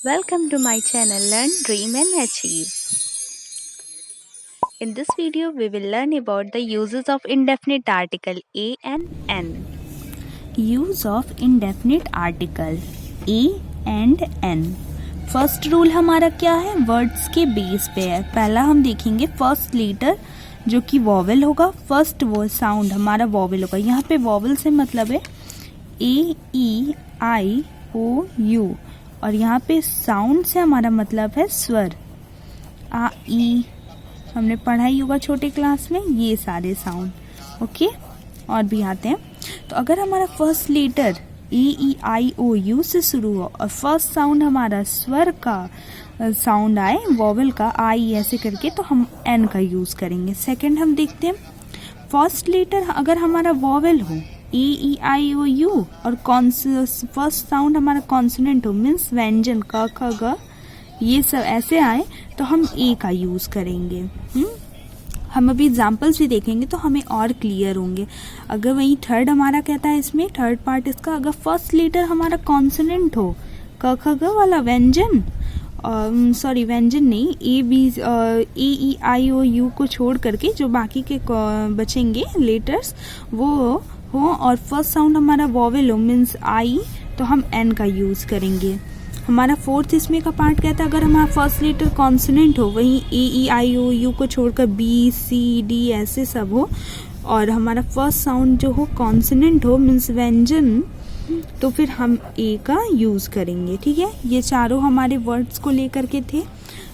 Welcome to my channel Learn, Dream and Achieve. In this video, we will learn about the uses of indefinite article a and n. Use of indefinite article a and an. First rule हमारा क्या है, words के base पे है। पहला हम देखेंगे first letter जो कि वॉवेल होगा, फर्स्ट वो साउंड हमारा वॉवेल होगा। यहाँ पे वॉवेल से मतलब है ए ई आई ओ यू, और यहाँ पे साउंड से हमारा मतलब है स्वर, आ ई, हमने पढ़ाई होगा छोटे क्लास में ये सारे साउंड। ओके, और भी आते हैं। तो अगर हमारा first letter A E I O U से शुरू हो और फर्स्ट साउंड हमारा स्वर का साउंड आए, वॉवेल का आई ऐसे करके, तो हम एन का यूज करेंगे। सेकंड हम देखते हैं, फर्स्ट लेटर अगर हमारा वॉवेल हो ए ई आई ओ यू और फर्स्ट साउंड हमारा कॉन्सोनेंट हो, मीन्स व्यंजन क ख ग ये सब ऐसे आए, तो हम ए का यूज करेंगे। हम अभी एग्जाम्पल्स भी देखेंगे तो हमें और क्लियर होंगे। अगर वही थर्ड हमारा कहता है, इसमें थर्ड पार्ट इसका, अगर फर्स्ट लेटर हमारा कॉन्सोनेंट हो, क ख ग वाला व्यंजन, सॉरी व्यंजन नहीं, A B A E I O you को छोड़ करके जो बाकी के बचेंगे लेटर्स वो हो, और फर्स्ट साउंड हमारा वॉवेल हो मीन्स आई, तो हम एन का यूज करेंगे। हमारा फोर्थ इसमें का पार्ट कहता है, अगर हमारा फर्स्ट लेटर कॉन्सोनेंट हो, वहीं ए ई आई ओ यू को छोड़कर बी सी डी ऐसे सब हो, और हमारा फर्स्ट साउंड जो हो कॉन्सोनेंट हो मीन्स व्यंजन, तो फिर हम ए का यूज करेंगे। ठीक है, ये चारों हमारे वर्ड्स को लेकर के थे,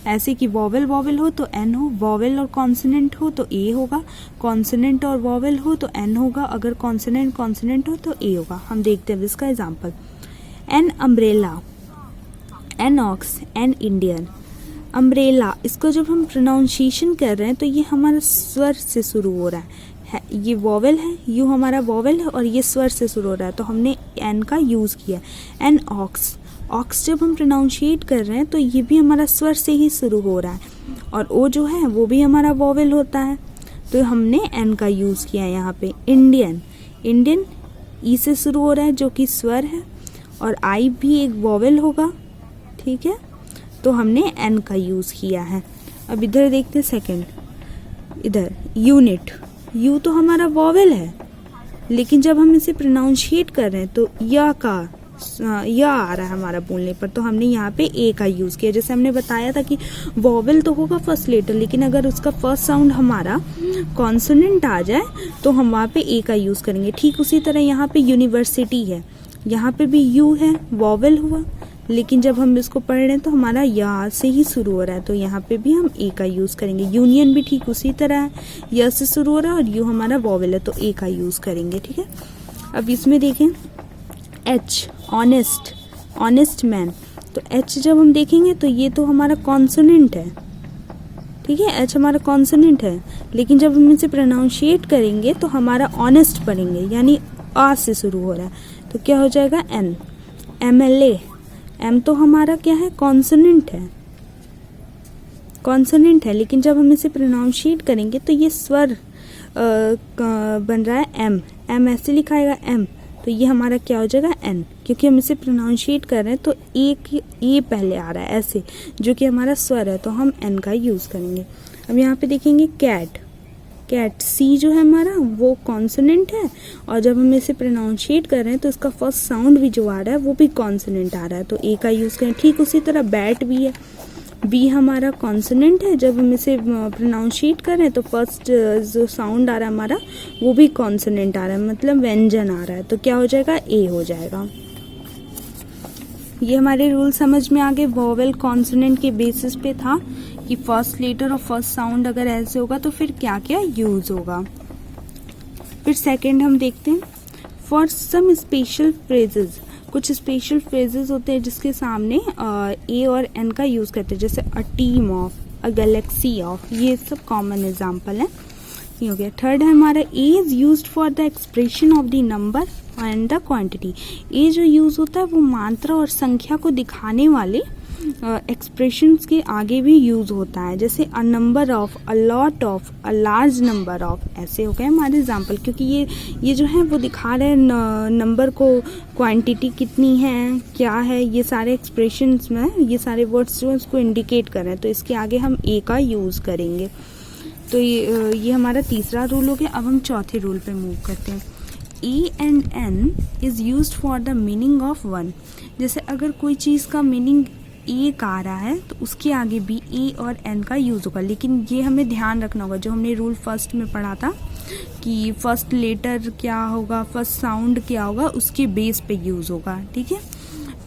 ऐसे कि वॉवेल वॉवेल हो तो एन हो, वॉवेल और कॉन्सोनेंट हो तो ए होगा, कॉन्सोनेंट और वॉवेल हो तो एन होगा, अगर कॉन्सोनेंट कॉन्सोनेंट हो तो ए होगा। हम देखते हैं इसका example, an umbrella, an ox, an Indian. Umbrella, इसको जब हम प्रोनाउंसिएशन कर रहे हैं तो ये हमारा स्वर से शुरू हो रहा है, ये वॉवेल है, यू हमारा वॉवेल है और ये स्वर से शुरू हो रहा है, तो हमने एन का यूज किया। एन ऑक्स, ऑक्स जब हम प्रोनाउंशिएट कर रहे हैं तो ये भी हमारा स्वर से ही शुरू हो रहा है, और ओ जो है वो भी हमारा वॉवेल होता है, तो हमने एन का यूज किया यहाँ पे। इंडियन, इंडियन ई से शुरू हो रहा है जो कि स्वर है, और आई भी एक वॉवेल होगा। ठीक है, तो हमने एन का यूज किया है। अब इधर देखते सेकंड, इधर यूनिट, यू तो हमारा वॉवेल है, लेकिन जब हम इसे प्रोनाउंशिएट कर रहे हैं तो या आ रहा है हमारा बोलने पर, तो हमने यहाँ पे ए का यूज किया। जैसे हमने बताया था कि वॉवेल तो होगा फर्स्ट लेटर, लेकिन अगर उसका फर्स्ट साउंड हमारा कॉन्सोनेंट आ जाए तो हम वहाँ पे ए का यूज करेंगे। ठीक उसी तरह यहाँ पे यूनिवर्सिटी है, यहाँ पे भी यू है, वॉवेल हुआ, लेकिन जब हम इसको पढ़ रहे हैं तो हमारा या से ही शुरू हो रहा है, तो यहाँ पे भी हम ए का यूज करेंगे। यूनियन भी ठीक उसी तरह है, या से शुरू हो रहा है और यू हमारा वॉवेल है, तो ए का यूज करेंगे। ठीक है, अब इसमें देखें एच, ऑनेस्ट, ऑनेस्ट मैन, तो एच जब हम देखेंगे तो ये तो हमारा कॉन्सोनेंट है। ठीक है, एच हमारा कॉन्सोनेंट है, लेकिन जब हम इसे प्रोनाउंशिएट करेंगे तो हमारा ऑनेस्ट पढ़ेंगे, यानी आ से शुरू हो रहा है, तो क्या हो जाएगा an. M L A, M तो हमारा क्या है, कॉन्सोनेंट है, कॉन्सोनेंट है, लेकिन जब हम इसे प्रोनाउंशिएट करेंगे तो ये स्वर बन रहा है एम, एम ऐसे लिखाएगा एम, तो ये हमारा क्या हो जाएगा एन, क्योंकि हम इसे प्रोनाउंशिएट कर रहे हैं तो ए पहले आ रहा है ऐसे, जो कि हमारा स्वर है, तो हम एन का यूज करेंगे। अब यहाँ पे देखेंगे कैट, कैट, सी जो है हमारा वो कॉन्सोनेंट है, और जब हम इसे प्रोनाउंशिएट कर रहे हैं तो इसका फर्स्ट साउंड भी जो आ रहा है वो भी कॉन्सोनेंट आ रहा है, तो ए का यूज करें। ठीक उसी तरह बैट भी है, बी हमारा कॉन्सोनेंट है, जब हम इसे प्रोनाउंशिएट कर रहे हैं तो फर्स्ट जो साउंड आ रहा है हमारा वो भी कॉन्सोनेंट आ रहा है, मतलब व्यंजन आ रहा है, तो क्या हो जाएगा ए हो जाएगा। ये हमारे रूल समझ में आ गए। वॉवेल कॉन्सोनेंट के बेसिस पे था कि फर्स्ट लेटर और फर्स्ट साउंड अगर ऐसे होगा तो फिर क्या क्या यूज होगा। फिर सेकंड हम देखते हैं, फॉर सम स्पेशल फ्रेजेस, कुछ स्पेशल फ्रेजेस होते हैं जिसके सामने ए और एन का यूज करते हैं, जैसे a team of, a Galaxy of, ये सब कॉमन एग्जाम्पल है। ये हो गया। थर्ड है हमारा A is used for the expression of the number and the quantity. A जो यूज होता है वो मात्रा और संख्या को दिखाने वाले एक्सप्रेशंस के आगे भी यूज़ होता है, जैसे a number of, a lot of, a large number of, ऐसे हो गए हमारे एग्जाम्पल। क्योंकि ये जो है वो दिखा रहे हैं नंबर को, क्वांटिटी कितनी है, क्या है, ये सारे एक्सप्रेशंस में ये सारे वर्ड्स जो है उसको इंडिकेट कर रहे हैं, तो इसके आगे हम ए का यूज़ करेंगे। तो ये हमारा तीसरा रूल हो गया। अब हम चौथे रूल पे मूव करते हैं। A and an is used for the meaning of one. जैसे अगर कोई चीज़ का मीनिंग एक आ रहा है तो उसके आगे भी ए और एन का यूज़ होगा, लेकिन ये हमें ध्यान रखना होगा, जो हमने रूल फर्स्ट में पढ़ा था कि फर्स्ट लेटर क्या होगा, फर्स्ट साउंड क्या होगा, उसके बेस पे यूज़ होगा। ठीक है।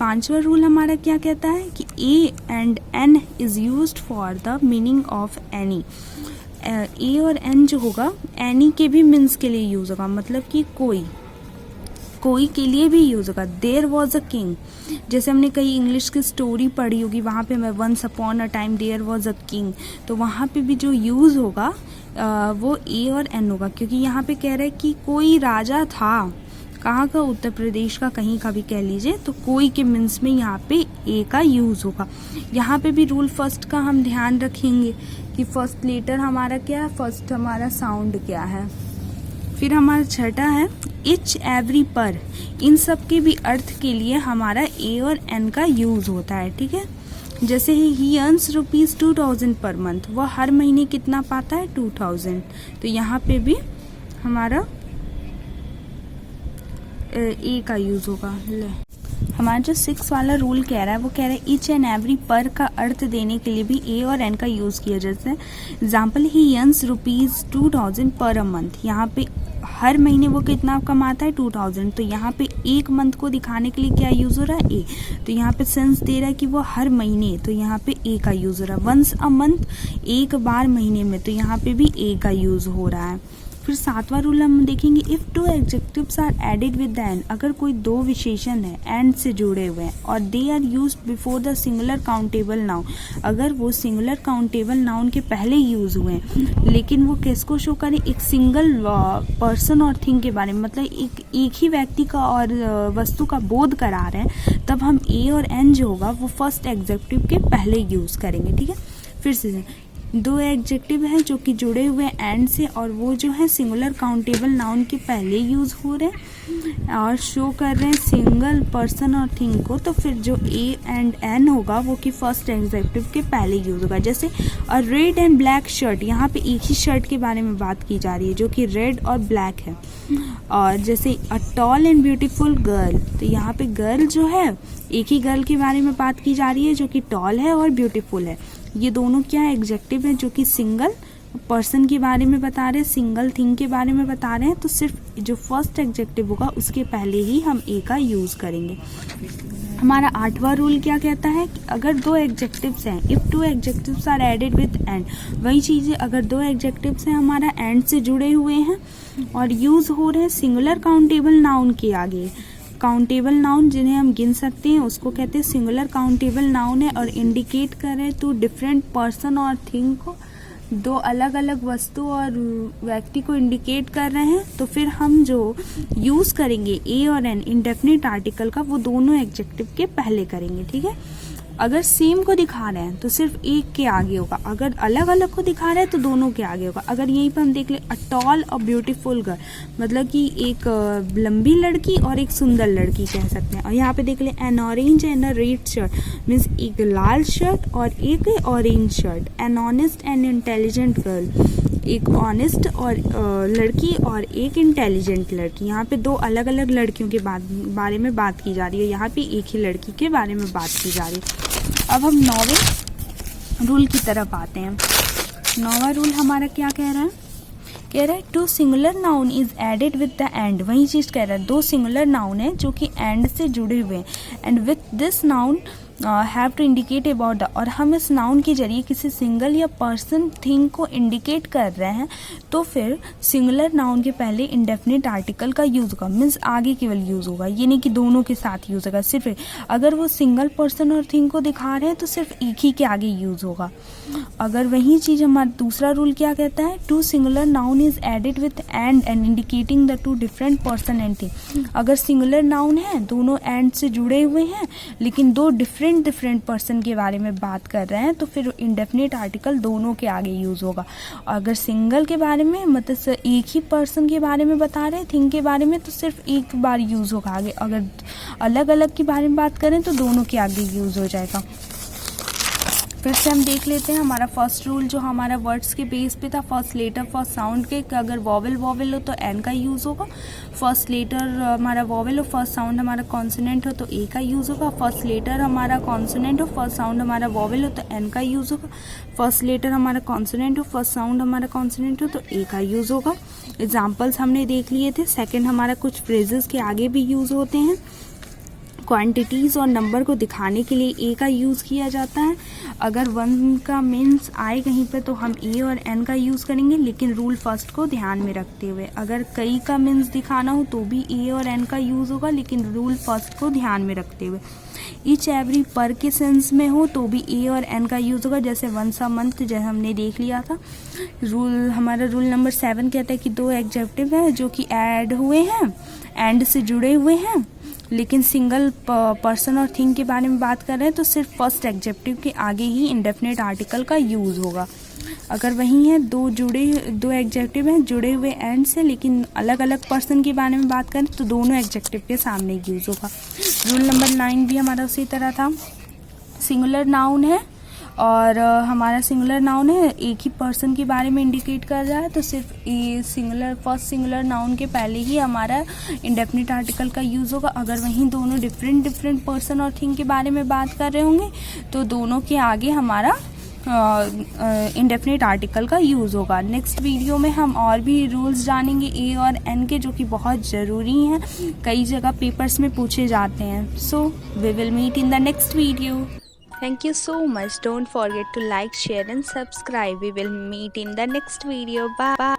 पांचवा रूल हमारा क्या कहता है कि A and an is used for the meaning of any. A और एन जो होगा एनी के भी मीन्स के लिए यूज़ होगा, मतलब कि कोई के लिए भी यूज़ होगा। देयर वॉज अ किंग, जैसे हमने कई इंग्लिश की स्टोरी पढ़ी होगी, वहाँ पे मैं once upon a time there was a king, तो वहाँ पे भी जो यूज़ होगा वो ए और एन होगा, क्योंकि यहाँ पे कह रहा है कि कोई राजा था, कहाँ का, उत्तर प्रदेश का, कहीं का भी कह लीजिए, तो कोई के मीन्स में यहाँ पे ए का यूज़ होगा। यहाँ पे भी रूल फर्स्ट का हम ध्यान रखेंगे कि फर्स्ट लेटर हमारा क्या है, फर्स्ट हमारा साउंड क्या है। फिर हमारा छठा है इच, एवरी, पर, इन सब के भी अर्थ के लिए हमारा ए और एन का यूज़ होता है। ठीक है। जैसे ही अर्न्स ₹2000 पर मंथ, वह हर महीने कितना पाता है, 2000, तो यहाँ पे भी हमारा ए का यूज़ होगा। हमारा जो 6 वाला रूल कह रहा है वो कह रहा है ईच एंड एवरी पर का अर्थ देने के लिए भी ए और एन का यूज़ किया। जैसे एग्जाम्पल ही अर्न्स ₹2000 पर अ मंथ, यहाँ पे हर महीने वो कितना कमाता है, 2000, तो यहाँ पे एक मंथ को दिखाने के लिए क्या यूज़ हो रहा है, ए, तो यहाँ पे सेंस दे रहा है कि वो हर महीने, तो यहाँ पे ए का यूज़ हो रहा है। वंस अ मंथ, एक बार महीने में, तो यहाँ पे भी ए का यूज़ हो रहा है। फिर 7वां रूल हम देखेंगे if 2 adjectives are added with the an, अगर कोई 2 विशेषण है एंड से जुड़े हुए हैं और they are used before the singular countable noun, अगर वो सिंगुलर काउंटेबल नाउन के पहले यूज़ हुए हैं लेकिन वो किसको शो करें, एक सिंगल पर्सन और थिंग के बारे में, मतलब एक ही व्यक्ति का और वस्तु का बोध करा रहे हैं, तब हम ए और एन जो होगा वो फर्स्ट एडजेक्टिव के पहले यूज़ करेंगे। ठीक है। फिर से 2 एडजेक्टिव हैं जो कि जुड़े हुए एंड से और वो जो है सिंगुलर काउंटेबल नाउन के पहले यूज़ हो रहे हैं और शो कर रहे हैं सिंगल पर्सन और थिंग को, तो फिर जो ए एंड एन होगा वो कि फर्स्ट एडजेक्टिव के पहले यूज़ होगा। जैसे अ रेड एंड ब्लैक शर्ट, यहाँ पे एक ही शर्ट के बारे में बात की जा रही है जो कि रेड और ब्लैक है। और जैसे a tall and beautiful girl, तो यहाँ पे गर्ल जो है एक ही गर्ल के बारे में बात की जा रही है जो कि टॉल है और ब्यूटीफुल है। ये दोनों क्या एडजेक्टिव हैं जो कि सिंगल पर्सन के बारे में बता रहे हैं, सिंगल थिंग के बारे में बता रहे हैं, तो सिर्फ जो फर्स्ट एडजेक्टिव होगा उसके पहले ही हम ए का यूज़ करेंगे। हमारा 8वां रूल क्या कहता है कि अगर 2 एडजेक्टिव्स हैं, if 2 adjectives are added with and, वही चीज़ है अगर 2 एडजेक्टिव्स हैं हमारा एंड से जुड़े हुए हैं और यूज़ हो रहे हैं सिंगुलर काउंटेबल नाउन के आगे, काउंटेबल नाउन जिन्हें हम गिन सकते हैं उसको कहते हैं सिंगुलर काउंटेबल नाउन है, और इंडिकेट कर रहे हैं टू डिफरेंट पर्सन और थिंग को, 2 अलग अलग वस्तु और व्यक्ति को इंडिकेट कर रहे हैं, तो फिर हम जो यूज़ करेंगे ए और एन इंडेफिनिट आर्टिकल का वो दोनों एडजेक्टिव के पहले करेंगे। ठीक है। अगर सेम को दिखा रहे हैं तो सिर्फ एक के आगे होगा, अगर अलग अलग को दिखा रहे हैं तो दोनों के आगे होगा। अगर यहीं पर हम देख ले अ टॉल और ब्यूटीफुल गर्ल, मतलब कि एक लंबी लड़की और एक सुंदर लड़की कह सकते हैं। और यहाँ पे देख ले N orange and a red shirt, means एक लाल शर्ट और एक orange shirt. An honest and intelligent girl, एक ऑनेस्ट और लड़की और एक इंटेलिजेंट लड़की। यहाँ पे 2 अलग अलग लड़कियों के बारे में बात की जा रही है, यहाँ पे एक ही लड़की के बारे में बात की जा रही है। अब हम 9वें रूल की तरफ आते हैं। 9वां रूल हमारा क्या कह रहा है, कह रहा है 2 singular noun is added with the and, वही चीज़ कह रहा है 2 सिंगुलर नाउन है जो कि एंड से जुड़े हुए हैं, and with this noun have to indicate about the, और हम इस नाउन के जरिए किसी सिंगल या पर्सन थिंग को इंडिकेट कर रहे हैं, तो फिर सिंगुलर नाउन के पहले इंडेफिनिट आर्टिकल का यूज़ होगा, मीन्स आगे केवल यूज़ होगा, ये नहीं कि दोनों के साथ यूज़ होगा। सिर्फ अगर वो सिंगल पर्सन और थिंग को दिखा रहे हैं तो सिर्फ एक ही के आगे यूज़ होगा। अगर वही चीज़ हमारा दूसरा रूल क्या कहता है, 2 singular noun is added with and indicating the 2 different person and thing, अगर सिंगुलर नाउन है दोनों एंड से जुड़े हुए हैं लेकिन 2 डिफरेंट डिफरेंट डिफरेंट पर्सन के बारे में बात कर रहे हैं तो फिर इंडेफिनिट आर्टिकल दोनों के आगे यूज़ होगा। अगर सिंगल के बारे में मतलब एक ही पर्सन के बारे में बता रहे हैं, थिंग के बारे में, तो सिर्फ एक बार यूज़ होगा आगे। अगर अलग अलग के बारे में बात करें तो दोनों के आगे यूज़ हो जाएगा। फिर से हम देख लेते हैं हमारा फर्स्ट रूल जो हमारा वर्ड्स के बेस पे था, फर्स्ट लेटर फर्स्ट साउंड के। अगर वॉवेल वॉवेल हो तो एन का यूज़ होगा, फर्स्ट लेटर हमारा वॉवेल हो, फर्स्ट साउंड हमारा कॉन्सोनेंट हो तो ए का यूज़ होगा, फर्स्ट लेटर हमारा कॉन्सोनेंट हो, फर्स्ट साउंड हमारा वॉवेल हो तो एन का यूज़ होगा, फर्स्ट लेटर हमारा कॉन्सोनेंट हो, फर्स्ट साउंड हमारा कॉन्सोनेंट हो तो ए का यूज़ होगा। एग्जाम्पल्स हमने देख लिए थे। सेकेंड हमारा कुछ फ्रेजेस के आगे भी यूज़ होते हैं। क्वांटिटीज़ और नंबर को दिखाने के लिए ए का यूज़ किया जाता है। अगर 1 का मीन्स आए कहीं पर तो हम ए और एन का यूज़ करेंगे, लेकिन रूल फर्स्ट को ध्यान में रखते हुए। अगर कई का मीन्स दिखाना हो तो भी ए और एन का यूज़ होगा, लेकिन रूल फर्स्ट को ध्यान में रखते हुए। ईच एवरी पर के सेंस में हो तो भी ए और एन का यूज़ होगा, जैसे वंस अ मंथ जैसे हमने देख लिया था। हमारा रूल नंबर 7 कहता है कि 2 एडजेक्टिव है जो कि ऐड हुए हैं, एंड से जुड़े हुए हैं, लेकिन सिंगल पर्सन और थिंग के बारे में बात कर रहे हैं तो सिर्फ फर्स्ट एडजेक्टिव के आगे ही इंडेफिनिट आर्टिकल का यूज़ होगा। अगर वही है दो एडजेक्टिव हैं जुड़े हुए एंड से, लेकिन अलग अलग पर्सन के बारे में बात करें तो दोनों एडजेक्टिव के सामने यूज़ होगा। रूल नंबर 9 भी हमारा उसी तरह था। सिंगुलर नाउन है और हमारा सिंगुलर नाउन है, एक ही पर्सन के बारे में इंडिकेट कर रहा है तो सिर्फ फर्स्ट सिंगुलर नाउन के पहले ही हमारा इंडेफिनिट आर्टिकल का यूज़ होगा। अगर वहीं दोनों डिफरेंट पर्सन और थिंग के बारे में बात कर रहे होंगे तो दोनों के आगे हमारा इंडेफिनिट आर्टिकल का यूज़ होगा। नेक्स्ट वीडियो में हम और भी रूल्स जानेंगे ए और एन के, जो कि बहुत ज़रूरी हैं, कई जगह पेपर्स में पूछे जाते हैं। So we will meet in the next video. Thank you so much. Don't forget to like, share and subscribe. We will meet in the next video. Bye.